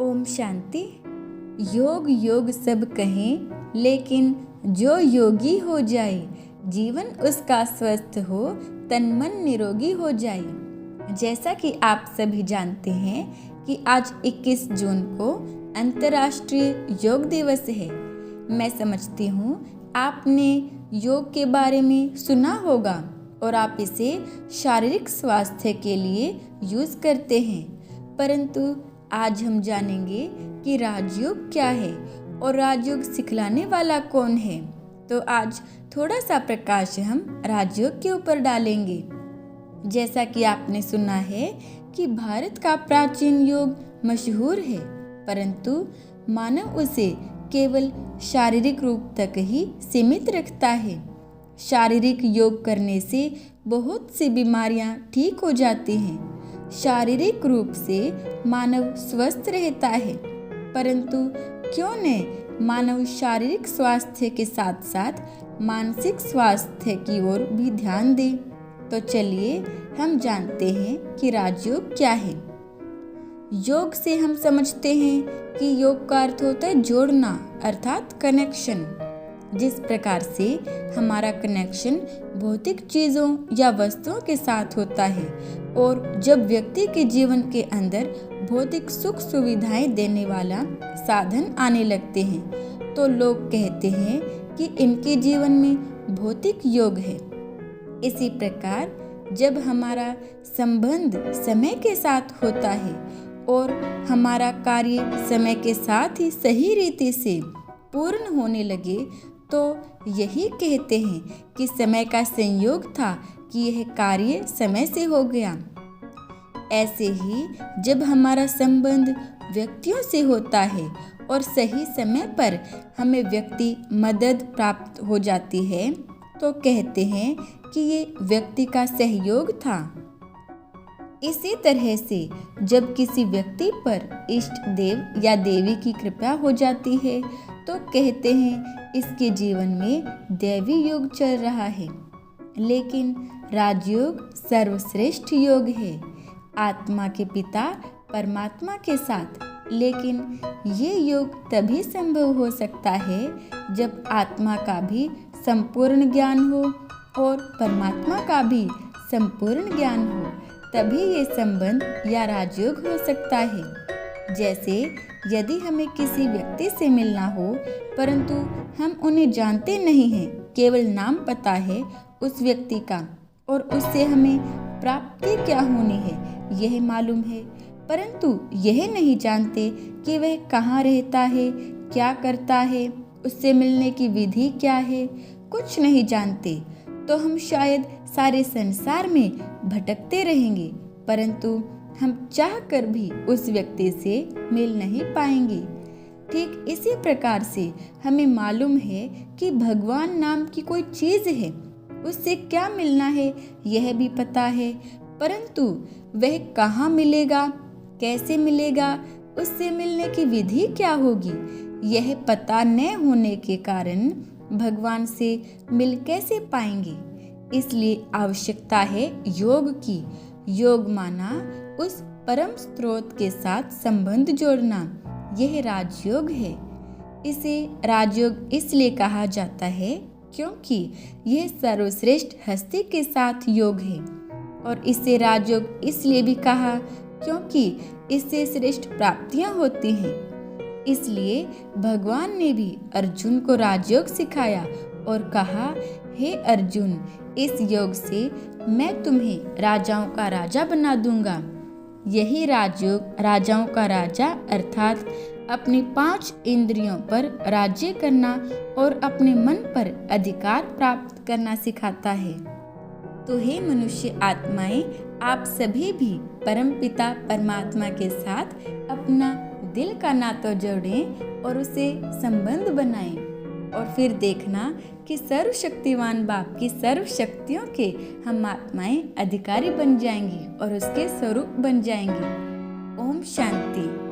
ओम शांति। योग योग सब कहें, लेकिन जो योगी हो जाए, जीवन उसका स्वस्थ हो, तन मन निरोगी हो जाए। जैसा कि आप सभी जानते हैं कि आज 21 जून को अंतर्राष्ट्रीय योग दिवस है। मैं समझती हूँ आपने योग के बारे में सुना होगा और आप इसे शारीरिक स्वास्थ्य के लिए यूज़ करते हैं, परंतु आज हम जानेंगे कि राजयोग क्या है और राजयोग सिखलाने वाला कौन है। तो आज थोड़ा सा प्रकाश हम राजयोग के ऊपर डालेंगे। जैसा कि आपने सुना है कि भारत का प्राचीन योग मशहूर है, परंतु मानव उसे केवल शारीरिक रूप तक ही सीमित रखता है। शारीरिक योग करने से बहुत सी बीमारियां ठीक हो जाती हैं। शारीरिक रूप से मानव स्वस्थ रहता है, परंतु क्यों न मानव शारीरिक स्वास्थ्य के साथ साथ मानसिक स्वास्थ्य की ओर भी ध्यान दे। तो चलिए हम जानते हैं कि राजयोग क्या है। योग से हम समझते हैं कि योग का अर्थ होता है जोड़ना, अर्थात कनेक्शन। जिस प्रकार से हमारा कनेक्शन भौतिक चीज़ों या वस्तुओं के साथ होता है और जब व्यक्ति के जीवन के अंदर भौतिक सुख सुविधाएं देने वाला साधन आने लगते हैं, तो लोग कहते हैं कि इनके जीवन में भौतिक योग है। इसी प्रकार जब हमारा संबंध समय के साथ होता है और हमारा कार्य समय के साथ ही सही रीति से पूर्ण होने लगे, तो यही कहते हैं कि समय का संयोग था कि यह कार्य समय से हो गया। ऐसे ही जब हमारा संबंध व्यक्तियों से होता है और सही समय पर हमें व्यक्ति मदद प्राप्त हो जाती है, तो कहते हैं कि ये व्यक्ति का सहयोग था। इसी तरह से जब किसी व्यक्ति पर इष्ट देव या देवी की कृपा हो जाती है, तो कहते हैं इसके जीवन में दैवी योग चल रहा है। लेकिन राजयोग सर्वश्रेष्ठ योग है, आत्मा के पिता परमात्मा के साथ। लेकिन ये योग तभी संभव हो सकता है जब आत्मा का भी संपूर्ण ज्ञान हो और परमात्मा का भी संपूर्ण ज्ञान हो, तभी ये संबंध या राजयोग हो सकता है। जैसे यदि हमें किसी व्यक्ति से मिलना हो, परंतु हम उन्हें जानते नहीं हैं, केवल नाम पता है उस व्यक्ति का और उससे हमें प्राप्ति क्या होनी है यह मालूम है, परंतु यह नहीं जानते कि वह कहाँ रहता है, क्या करता है, उससे मिलने की विधि क्या है, कुछ नहीं जानते, तो हम शायद सारे संसार में भटकते रहेंगे, परंतु हम चाह कर भी उस व्यक्ति से मिल नहीं पाएंगे। ठीक इसी प्रकार से हमें मालूम है कि भगवान नाम की कोई चीज़ है, उससे क्या मिलना है यह भी पता है, परंतु वह कहाँ मिलेगा, कैसे मिलेगा, उससे मिलने की विधि क्या होगी, यह पता न होने के कारण भगवान से मिल कैसे पाएंगे। इसलिए आवश्यकता है योग की। योग माना उस परम स्रोत के साथ संबंध जोड़ना, यह राजयोग है। इसे राजयोग इसलिए कहा जाता है क्योंकि यह सर्वश्रेष्ठ हस्ती के साथ योग है, और इसे राजयोग इसलिए भी कहा क्योंकि इससे श्रेष्ठ प्राप्तियां होती हैं। इसलिए भगवान ने भी अर्जुन को राजयोग सिखाया और कहा, हे अर्जुन, इस योग से मैं तुम्हें राजाओं का राजा बना दूंगा। यही राजयोग राजाओं का राजा अर्थात अपनी 5 इंद्रियों पर राज्य करना और अपने मन पर अधिकार प्राप्त करना सिखाता है। तो हे मनुष्य आत्माएं, आप सभी भी परमपिता परमात्मा के साथ अपना दिल का नाता जोड़ें और उसे संबंध बनाएं, और फिर देखना कि सर्वशक्तिवान बाप की सर्व शक्तियों के हम आत्माएं अधिकारी बन जाएंगी और उसके स्वरूप बन जाएंगी। ओम शांति।